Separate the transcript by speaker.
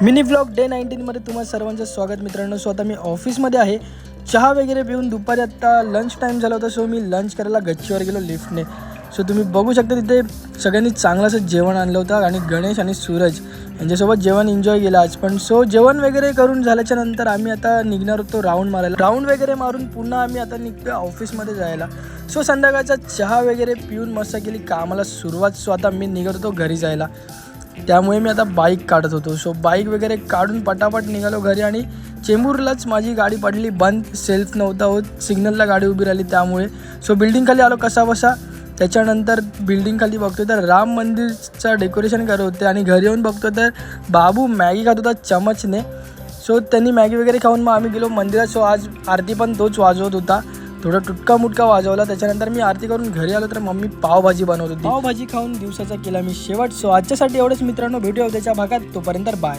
Speaker 1: Mini vlog day 19 मध्ये तुम्हाला सर्वांचं स्वागत मित्रांनो. सो आता मी ऑफिसमध्ये आहे. चहा वगैरे पिऊन दुपारी आत्ता लंच टाईम झाला होता. सो मी लंच करायला गच्चीवर गेलो लिफ्टने. सो तुम्ही बघू शकता तिथे सगळ्यांनी चांगलं असं जेवण आणलं होतं आणि गणेश आणि सूरज यांच्यासोबत जेवण एन्जॉय केलं आज पण. सो जेवण वगैरे करून झाल्याच्या नंतर आम्ही आता निघणार होतो राऊंड मारायला. राऊंड वगैरे मारून पुन्हा आम्ही आता निघतो ऑफिसमध्ये जायला. सो संध्याकाळचा चहा वगैरे पिऊन मस्त केली कामाला सुरुवात. सो आता मी निघत होतो घरी जायला. त्यामुळे मी आता बाईक काढत होतो. सो बाईक वगैरे काढून पटापट निघालो घरी आणि चेंबूरलाच माझी गाडी पडली बंद. सेल्फ नव्हता होत, सिग्नलला गाडी उभी राहिली त्यामुळे. सो बिल्डिंगखाली आलो कसा बसा. त्याच्यानंतर बिल्डिंगखाली बघतो तर राम मंदिरचं डेकोरेशन करत होते आणि घरी येऊन बघतो तर बाबू मॅगी खात होता चमचने. सो त्यांनी मॅगी वगैरे खाऊन मग आम्ही गेलो मंदिरात. सो आज आरती पण तोच वाजवत होता, थोडा तुटका मुटका वाजवला. त्याच्यानंतर मी आरती करून घरी आलो तर मम्मी पावभाजी बनवत होती. पावभाजी खाऊन दिवसाचा केला मी शेवट. सो आजच्यासाठी एवढंच मित्रांनो, भेटूया उद्याच्या भागात. तोपर्यंत बाय.